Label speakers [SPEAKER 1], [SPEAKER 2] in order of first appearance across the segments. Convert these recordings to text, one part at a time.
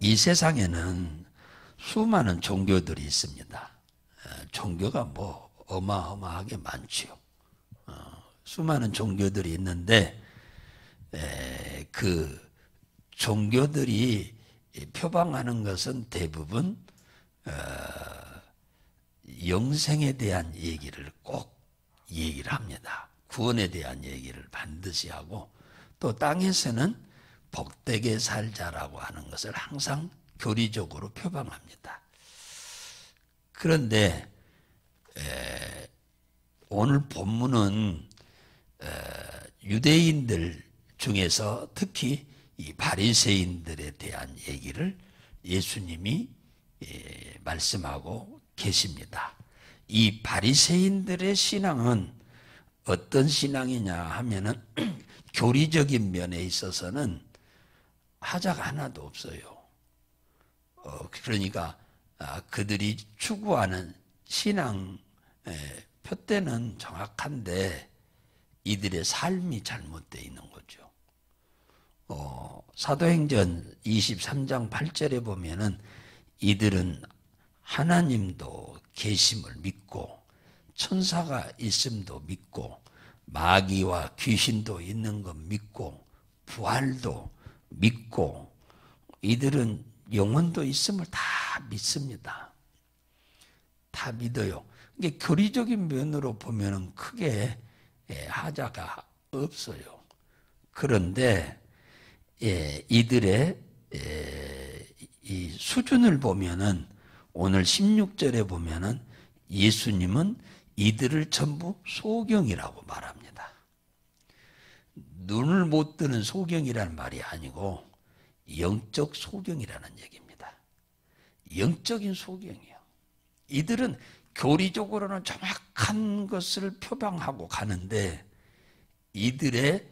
[SPEAKER 1] 이 세상에는 수많은 종교들이 있습니다. 종교가 뭐 어마어마하게 많지요. 수많은 종교들이 있는데 그 종교들이 표방하는 것은 대부분 영생에 대한 얘기를 꼭 얘기를 합니다. 구원에 대한 얘기를 반드시 하고 또 땅에서는 복되게 살자라고 하는 것을 항상 교리적으로 표방합니다. 그런데 오늘 본문은 유대인들 중에서 특히 이 바리새인들에 대한 얘기를 예수님이 말씀하고 계십니다. 이 바리새인들의 신앙은 어떤 신앙이냐 하면은 교리적인 면에 있어서는 하자가 하나도 없어요. 그러니까 그들이 추구하는 신앙 표대는 정확한데 이들의 삶이 잘못되어 있는 거죠. 사도행전 23장 8절에 보면은 이들은 하나님도 계심을 믿고 천사가 있음도 믿고 마귀와 귀신도 있는 것 믿고 부활도 믿고 이들은 영혼도 있음을 다 믿습니다. 다 믿어요. 이게 교리적인 면으로 보면은 크게 하자가 없어요. 그런데 이들의 이 수준을 보면은 오늘 16절에 보면은 예수님은 이들을 전부 소경이라고 말합니다. 눈을 못 뜨는 소경이라는 말이 아니고 영적 소경이라는 얘기입니다. 영적인 소경이요. 이들은 교리적으로는 정확한 것을 표방하고 가는데 이들의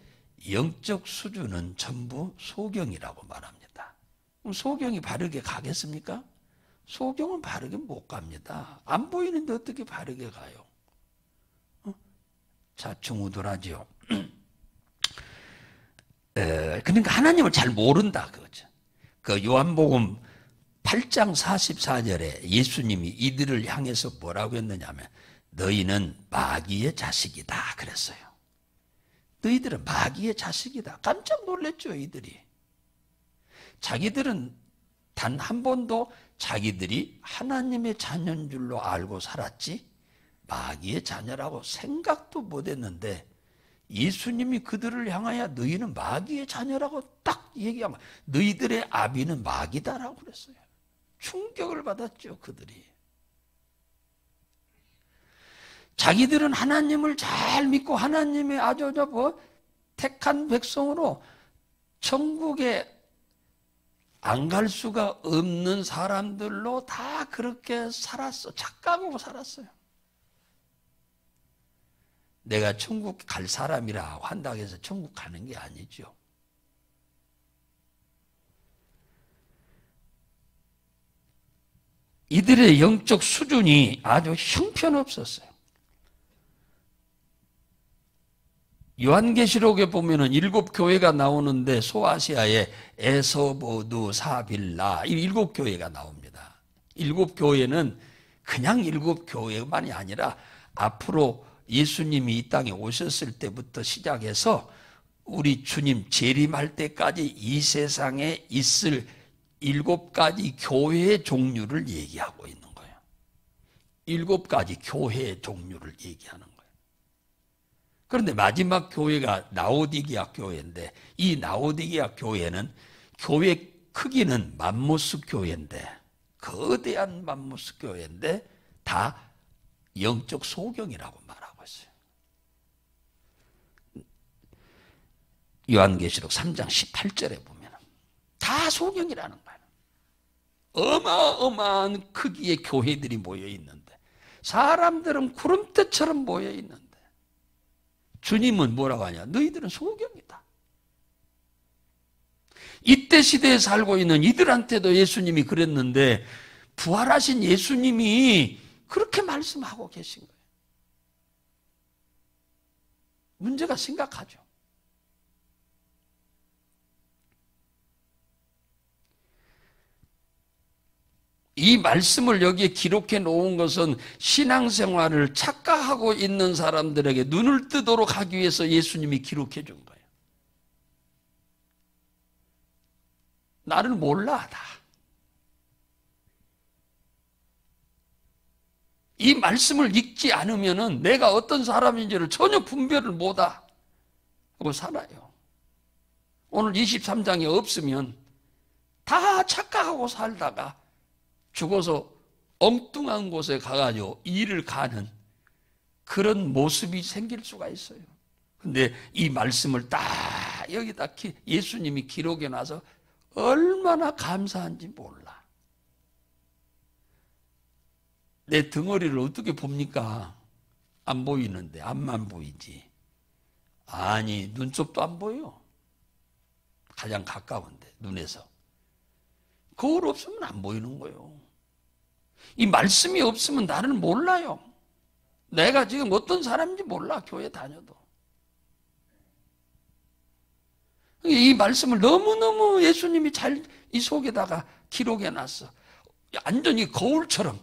[SPEAKER 1] 영적 수준은 전부 소경이라고 말합니다. 그럼 소경이 바르게 가겠습니까? 소경은 바르게 못 갑니다. 안 보이는데 어떻게 바르게 가요? 자충우돌하죠. 그러니까 하나님을 잘 모른다 그거죠. 그 요한복음 8장 44절에 예수님이 이들을 향해서 뭐라고 했느냐면 너희는 마귀의 자식이다 그랬어요. 너희들은 마귀의 자식이다. 깜짝 놀랐죠 이들이. 자기들은 단 한 번도 자기들이 하나님의 자녀인 줄로 알고 살았지 마귀의 자녀라고 생각도 못했는데 예수님이 그들을 향하여 너희는 마귀의 자녀라고 딱 얘기하면 너희들의 아비는 마귀다라고 그랬어요. 충격을 받았죠 그들이. 자기들은 하나님을 잘 믿고 하나님의 아주 택한 백성으로 천국에 안 갈 수가 없는 사람들로 다 그렇게 살았어. 착각하고 살았어요. 내가 천국 갈 사람이라 한다고 해서 천국 가는 게 아니죠. 이들의 영적 수준이 아주 형편없었어요. 요한계시록에 보면은 7교회가 나오는데 소아시아에 에서보두 사빌라 이 7교회가 나옵니다. 7교회는 그냥 7교회만이 아니라 앞으로 예수님이 이 땅에 오셨을 때부터 시작해서 우리 주님 재림할 때까지 이 세상에 있을 7가지 교회의 종류를 얘기하고 있는 거예요. 7가지 교회의 종류를 얘기하는 거예요. 그런데 마지막 교회가 라오디게아 교회인데 이 라오디게아 교회는 교회 크기는 맘모스 교회인데 거대한 맘모스 교회인데 다 영적 소경이라고 말하고 있어요. 요한계시록 3장 18절에 보면 다 소경이라는 거예요. 어마어마한 크기의 교회들이 모여 있는데 사람들은 구름대처럼 모여 있는데 주님은 뭐라고 하냐? 너희들은 소경이다. 이때 시대에 살고 있는 이들한테도 예수님이 그랬는데 부활하신 예수님이 그렇게 말씀하고 계신 거예요. 문제가 심각하죠. 이 말씀을 여기에 기록해 놓은 것은 신앙생활을 착각하고 있는 사람들에게 눈을 뜨도록 하기 위해서 예수님이 기록해 준 거예요. 나를 몰라, 다. 이 말씀을 읽지 않으면 내가 어떤 사람인지를 전혀 분별을 못하고 살아요. 오늘 23장이 없으면 다 착각하고 살다가 죽어서 엉뚱한 곳에 가가지고 일을 가는 그런 모습이 생길 수가 있어요. 근데 이 말씀을 딱 여기다 예수님이 기록해 놔서 얼마나 감사한지 몰라. 내 덩어리를 어떻게 봅니까? 안 보이는데, 앞만 보이지. 아니, 눈썹도 안 보여. 가장 가까운데, 눈에서. 거울 없으면 안 보이는 거예요. 이 말씀이 없으면 나를 몰라요. 내가 지금 어떤 사람인지 몰라, 교회 다녀도. 이 말씀을 너무너무 예수님이 잘 이 속에다가 기록해 놨어. 완전히 거울처럼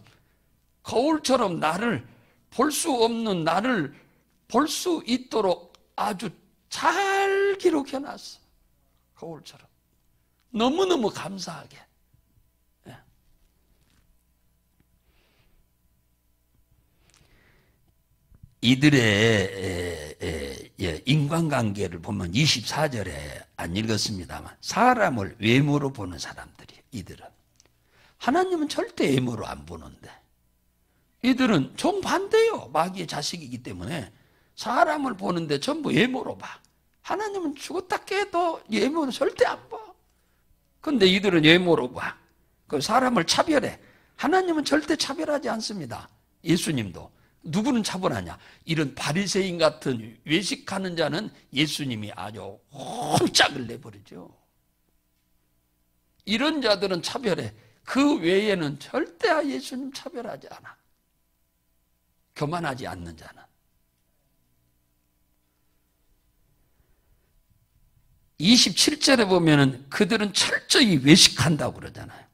[SPEAKER 1] 나를 볼 수 없는 나를 볼 수 있도록 아주 잘 기록해 놨어. 거울처럼. 너무너무 감사하게. 이들의 인간관계를 보면 24절에 안 읽었습니다만 사람을 외모로 보는 사람들이 이들은. 하나님은 절대 외모로 안 보는데 이들은 정반대요. 마귀의 자식이기 때문에 사람을 보는데 전부 외모로 봐. 하나님은 죽었다 깨도 외모로 절대 안 봐. 근데 이들은 외모로 봐. 그 사람을 차별해. 하나님은 절대 차별하지 않습니다. 예수님도. 누구는 차별하냐? 이런 바리새인 같은 외식하는 자는 예수님이 아주 홀짝을 내버리죠. 이런 자들은 차별해. 그 외에는 절대 예수님 차별하지 않아. 교만하지 않는 자는. 27절에 보면은 그들은 철저히 외식한다고 그러잖아요.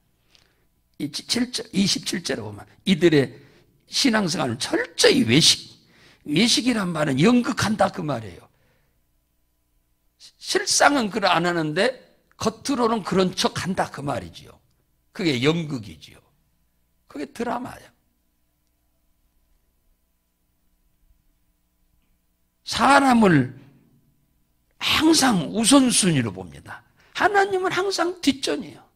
[SPEAKER 1] 27절에 보면 이들의 신앙생활은 철저히 외식이란 말은 연극한다 그 말이에요. 실상은 그걸 안 하는데 겉으로는 그런 척 한다 그 말이지요. 그게 연극이지요. 그게 드라마예요. 사람을 항상 우선순위로 봅니다. 하나님은 항상 뒷전이에요.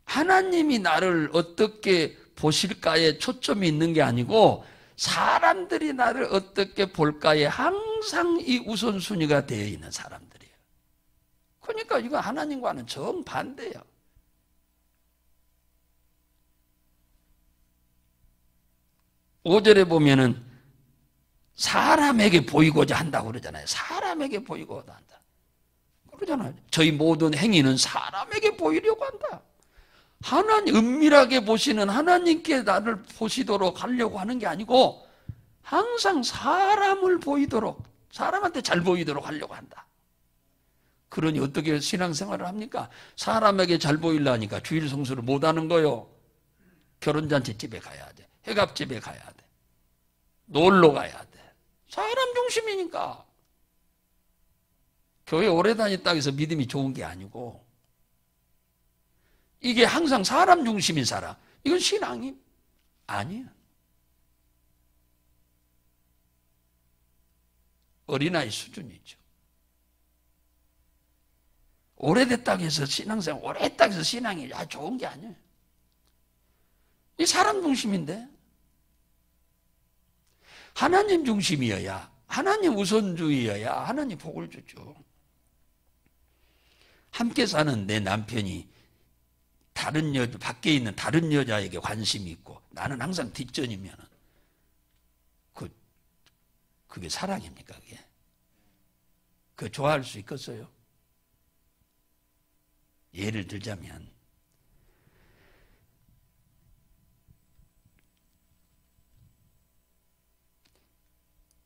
[SPEAKER 1] 하나님이 나를 어떻게 보실까에 초점이 있는 게 아니고 사람들이 나를 어떻게 볼까에 항상 이 우선순위가 되어 있는 사람들이에요. 그러니까 이거 하나님과는 정반대예요. 오절에 보면은 사람에게 보이고자 한다고 그러잖아요. 사람에게 보이고자 한다. 그러잖아요. 저희 모든 행위는 사람에게 보이려고 한다. 하나님, 은밀하게 보시는 하나님께 나를 보시도록 하려고 하는 게 아니고 항상 사람을 보이도록, 사람한테 잘 보이도록 하려고 한다. 그러니 어떻게 신앙생활을 합니까? 사람에게 잘 보이려니까 주일 성수를 못하는 거요. 결혼잔치 집에 가야 돼. 회갑집에 가야 돼. 놀러 가야 돼. 사람 중심이니까. 교회 오래 다녔다고 해서 믿음이 좋은 게 아니고 이게 항상 사람 중심인 사람. 이건 신앙이 아니에요. 어린아이 수준이죠. 오래됐다고 해서 신앙생활, 오래됐다고 해서 신앙이 좋은 게 아니에요. 이 사람 중심인데 하나님 중심이어야, 하나님 우선주의여야 하나님 복을 주죠. 함께 사는 내 남편이 다른 밖에 있는 다른 여자에게 관심이 있고 나는 항상 뒷전이면 그게 사랑입니까? 그게? 그거 좋아할 수 있겠어요? 예를 들자면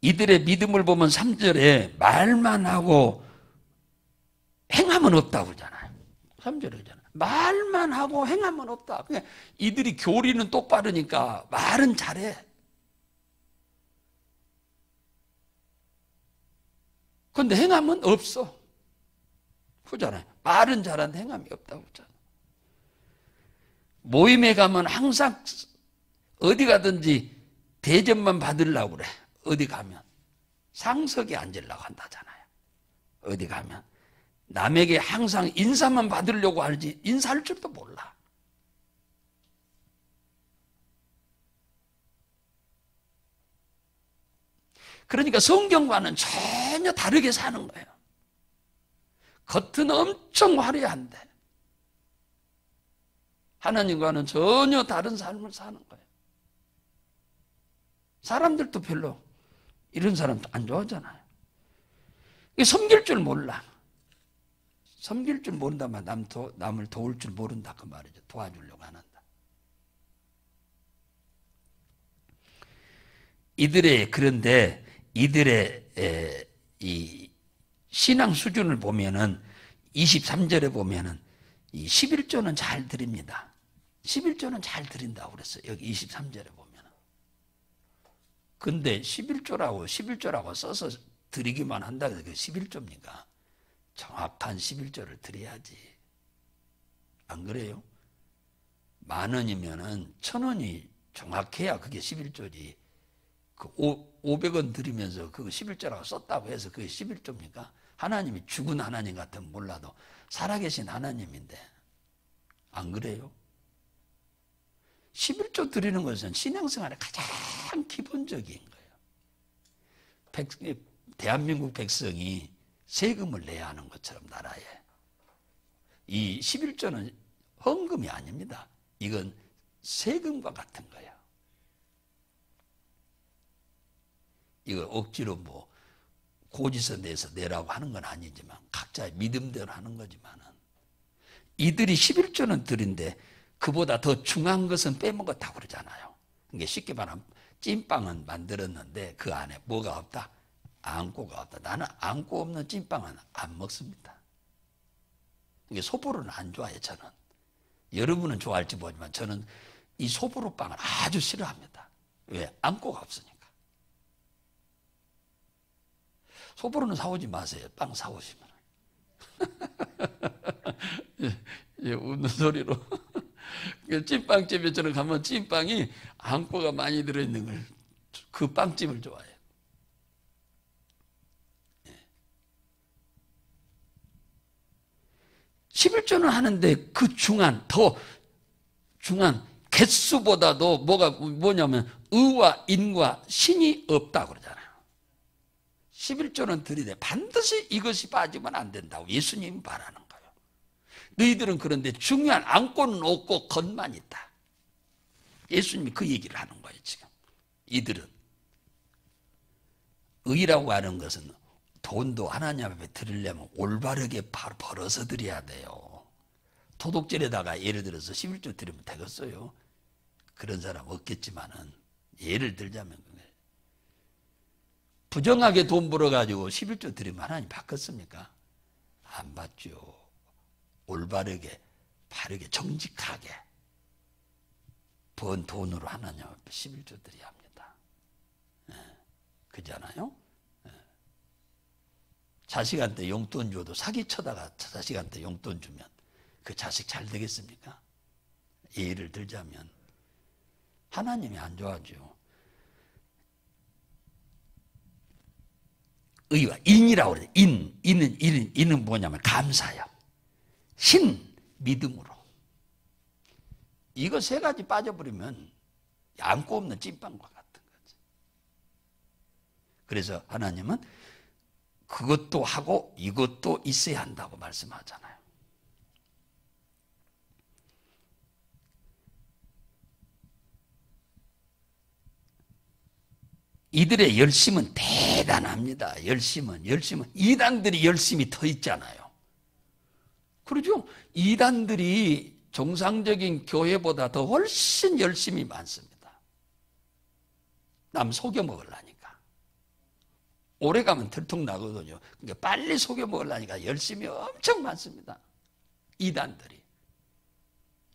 [SPEAKER 1] 이들의 믿음을 보면 3절에 말만 하고 행함은 없다고 그러잖아요. 3절에 그러잖아요. 말만 하고 행함은 없다. 그냥 이들이 교리는 똑바르니까 말은 잘해. 그런데 행함은 없어. 그잖아요. 말은 잘하는데 행함이 없다고 그러잖아요. 모임에 가면 항상 어디 가든지 대접만 받으려고 그래. 어디 가면 상석에 앉으려고 한다잖아요. 어디 가면 남에게 항상 인사만 받으려고 하지 인사할 줄도 몰라. 그러니까 성경과는 전혀 다르게 사는 거예요. 겉은 엄청 화려한데 하나님과는 전혀 다른 삶을 사는 거예요. 사람들도 별로 이런 사람도 안 좋아하잖아요. 섬길 줄 몰라. 섬길 줄 모른다면 남을 도울 줄 모른다 그 말이죠. 도와주려고 안 한다. 그런데 이들의 이 신앙 수준을 보면은 23절에 보면은 이 11조는 잘 드립니다. 11조는 잘 드린다고 그랬어요. 여기 23절에 보면은. 근데 11조라고 써서 드리기만 한다 그래서 11조입니까? 정확한 11조를 드려야지. 안 그래요? 10,000원이면은 1,000원이 정확해야 그게 11조지. 그 500원 드리면서 그거 11조라고 썼다고 해서 그게 11조입니까? 하나님이 죽은 하나님 같으면 몰라도 살아계신 하나님인데 안 그래요? 11조 드리는 것은 신앙생활의 가장 기본적인 거예요. 대한민국 백성이 세금을 내야 하는 것처럼 나라에 이 11조는 헌금이 아닙니다. 이건 세금과 같은 거예요. 이거 억지로 뭐 고지서 내서 내라고 하는 건 아니지만 각자의 믿음대로 하는 거지만은 이들이 11조는 드린데 그보다 더 중요한 것은 빼먹었다고 그러잖아요. 그러니까 쉽게 말하면 찐빵은 만들었는데 그 안에 뭐가 없다? 앙꼬가 없다. 나는 앙꼬 없는 찐빵은 안 먹습니다. 이게 소보루는 안 좋아해요, 저는. 여러분은 좋아할지 모르지만 저는 이 소보루 빵을 아주 싫어합니다. 왜? 앙꼬가 없으니까. 소보루는 사오지 마세요. 빵 사오시면. 예, 웃는 소리로. 찐빵집에 저는 가면 찐빵이 앙꼬가 많이 들어있는 걸, 그 빵집을 좋아해요. 11조는 하는데 그 더 중한 개수보다도 뭐냐면 의와 인과 신이 없다고 그러잖아요. 11조는 드리되 반드시 이것이 빠지면 안 된다고 예수님이 바라는 거예요. 너희들은 그런데 중요한 앙꼬는 없고 겉만 있다. 예수님이 그 얘기를 하는 거예요, 지금. 이들은. 의라고 하는 것은 돈도 하나님 앞에 드리려면 올바르게 바로 벌어서 드려야 돼요. 도둑질에다가 예를 들어서 11조 드리면 되겠어요? 그런 사람 없겠지만은 예를 들자면 부정하게 돈 벌어가지고 11조 드리면 하나님 받겠습니까? 안 받죠. 올바르게 바르게 정직하게 번 돈으로 하나님 앞에 11조 드려야 합니다. 그잖아요? 자식한테 용돈 줘도 사기쳐다가 자식한테 용돈 주면 그 자식 잘 되겠습니까? 예를 들자면 하나님이 안 좋아하죠. 의와 인이라고 그래요. 인은 뭐냐면 감사요. 신, 믿음으로. 이거 세 가지 빠져버리면 యాం고 없는 찐빵과 같은 거지. 그래서 하나님은 그것도 하고 이것도 있어야 한다고 말씀하잖아요. 이들의 열심은 대단합니다. 열심은 이단들이 열심이 더 있잖아요. 그러죠? 이단들이 정상적인 교회보다 더 훨씬 열심이 많습니다. 남 속여 먹으려니까. 오래 가면 들통나거든요. 그러니까 빨리 속여 먹으려니까 열심이 엄청 많습니다. 이단들이.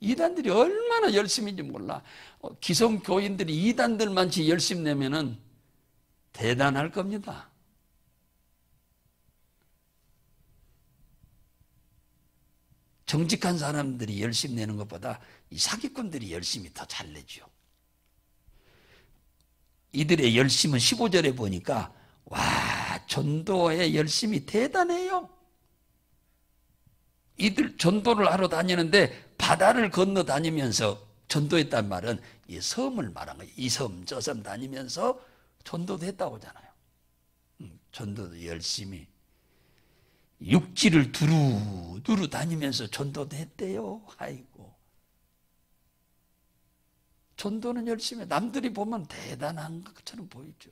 [SPEAKER 1] 이단들이 얼마나 열심인지 몰라. 기성 교인들이 이단들만치 열심 내면은 대단할 겁니다. 정직한 사람들이 열심 내는 것보다 이 사기꾼들이 열심히 더 잘 내죠. 이들의 열심은 15절에 보니까 와, 전도의 열심이 대단해요. 이들 전도를 하러 다니는데 바다를 건너 다니면서 전도했단 말은 이 섬을 말한 거예요. 이 섬, 저 섬 다니면서 전도도 했다고 하잖아요. 전도도 열심히. 육지를 두루두루 다니면서 전도도 했대요. 아이고. 전도는 열심히, 남들이 보면 대단한 것처럼 보이죠.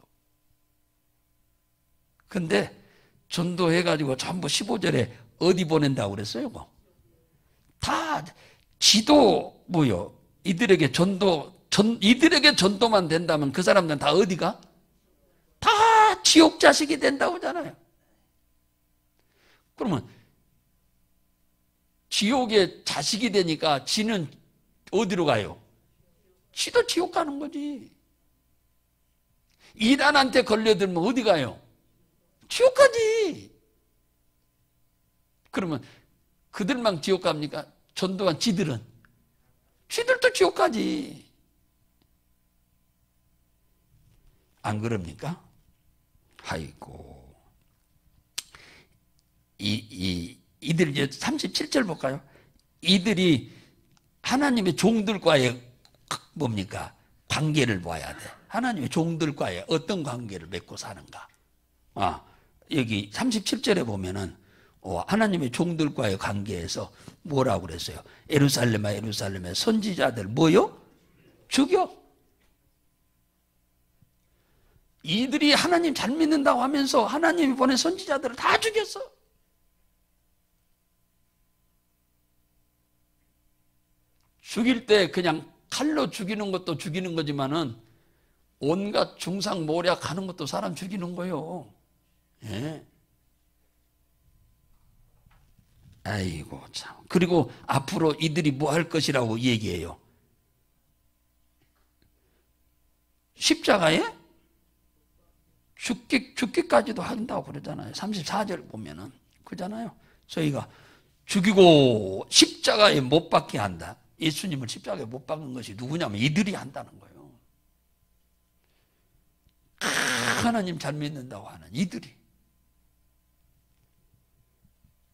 [SPEAKER 1] 근데 전도해가지고 전부 15절에 어디 보낸다고 그랬어요? 다 지도 뭐요? 이들에게 전도만 된다면 그 사람들은 다 어디가? 다 지옥 자식이 된다고 하잖아요. 그러면 지옥의 자식이 되니까 지는 어디로 가요? 지도 지옥 가는 거지. 이단한테 걸려들면 어디 가요? 지옥 가지. 그러면 그들만 지옥 갑니까? 전도한 지들은? 지들도 지옥 가지. 안 그럽니까? 아이고. 이들 이제 37절 볼까요? 이들이 하나님의 종들과의 뭡니까? 관계를 봐야 돼. 하나님의 종들과의 어떤 관계를 맺고 사는가? 여기 37절에 보면은 하나님의 종들과의 관계에서 뭐라고 그랬어요? 예루살렘아 예루살렘의 선지자들 뭐요? 죽여. 이들이 하나님 잘 믿는다고 하면서 하나님이 보낸 선지자들을 다 죽였어. 죽일 때 그냥 칼로 죽이는 것도 죽이는 거지만은 온갖 중상모략하는 것도 사람 죽이는 거요. 예. 아이고 참. 그리고 앞으로 이들이 뭐 할 것이라고 얘기해요. 십자가에 죽기까지도 한다고 그러잖아요. 34절 보면은 그러잖아요. 저희가 죽이고 십자가에 못 박게 한다. 예수님을 십자가에 못 박는 것이 누구냐면 이들이 한다는 거예요. 하나님 잘 믿는다고 하는 이들이.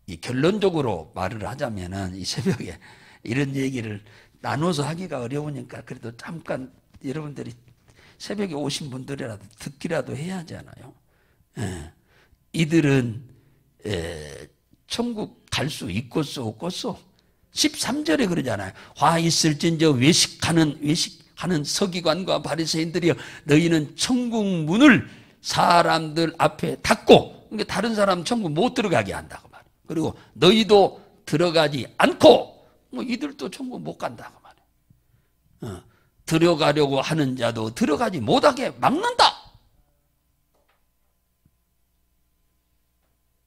[SPEAKER 1] 이 결론적으로 말을 하자면은 이 새벽에 이런 얘기를 나눠서 하기가 어려우니까 그래도 잠깐 여러분들이 새벽에 오신 분들이라도 듣기라도 해야 하잖아요. 이들은 천국 갈 수 있겠소 없겠소? 13절에 그러잖아요. 화 있을진저 외식하는 서기관과 바리새인들이여 너희는 천국 문을 사람들 앞에 닫고, 그러니까 다른 사람 천국 못 들어가게 한다고 말이에요. 그리고 너희도 들어가지 않고, 이들도 천국 못 간다고 말이에요. 들어가려고 하는 자도 들어가지 못하게 막는다.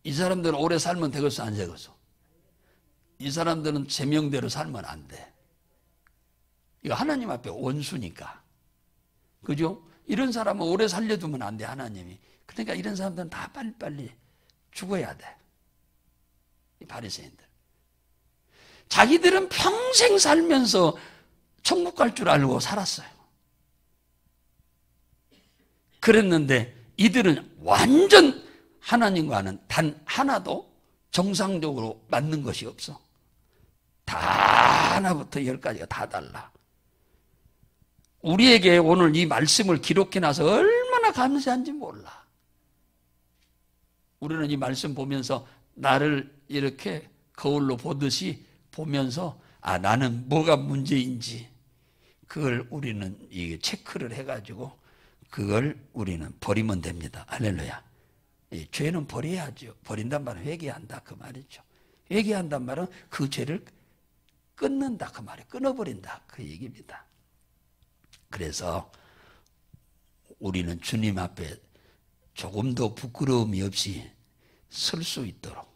[SPEAKER 1] 이 사람들은 오래 살면 되겠어 안 되겠어? 이 사람들은 제명대로 살면 안 돼. 이거 하나님 앞에 원수니까. 그죠? 이런 사람은 오래 살려두면 안 돼, 하나님이. 그러니까 이런 사람들은 다 빨리빨리 죽어야 돼. 이 바리새인들. 자기들은 평생 살면서 천국 갈 줄 알고 살았어요. 그랬는데 이들은 완전 하나님과는 단 하나도 정상적으로 맞는 것이 없어. 다 하나부터 열까지가 다 달라. 우리에게 오늘 이 말씀을 기록해놔서 얼마나 감사한지 몰라. 우리는 이 말씀 보면서 나를 이렇게 거울로 보듯이 보면서 나는 뭐가 문제인지 그걸 우리는 이 체크를 해가지고 그걸 우리는 버리면 됩니다. 할렐루야. 죄는 버려야죠. 버린단 말은 회개한다 그 말이죠. 회개한단 말은 그 죄를 끊는다 그 말이에요. 끊어버린다 그 얘기입니다. 그래서 우리는 주님 앞에 조금도 부끄러움이 없이 설 수 있도록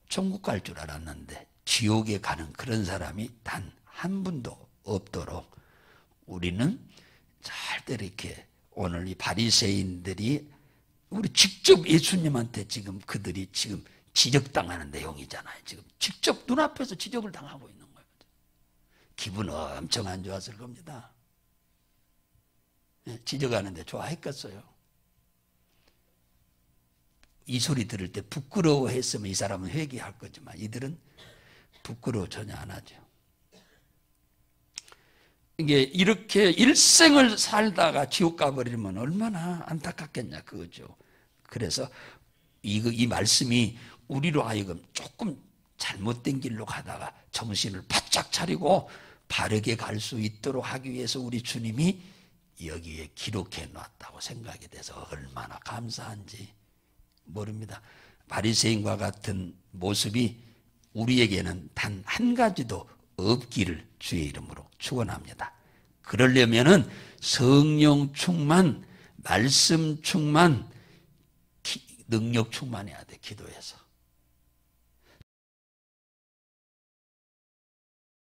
[SPEAKER 1] 천국 갈 줄 알았는데 지옥에 가는 그런 사람이 단 한 분도 없도록 우리는 절대 이렇게 오늘 이 바리새인들이 우리 직접 예수님한테 지금 그들이 지금 지적당하는 내용이잖아요. 지금 직접 눈앞에서 지적을 당하고 있는 거예요. 기분 엄청 안 좋았을 겁니다. 지적하는데 좋아했겠어요. 이 소리 들을 때 부끄러워했으면 이 사람은 회개할 거지만 이들은 부끄러워 전혀 안 하죠. 이게 이렇게 일생을 살다가 지옥 가버리면 얼마나 안타깝겠냐 그거죠. 그래서 이 말씀이 우리로 하여금 조금 잘못된 길로 가다가 정신을 바짝 차리고 바르게 갈 수 있도록 하기 위해서 우리 주님이 여기에 기록해 놨다고 생각이 돼서 얼마나 감사한지 모릅니다. 바리새인과 같은 모습이 우리에게는 단 한 가지도 없기를 주의 이름으로 축원합니다. 그러려면은 성령 충만, 말씀 충만, 능력 충만해야 돼. 기도해서.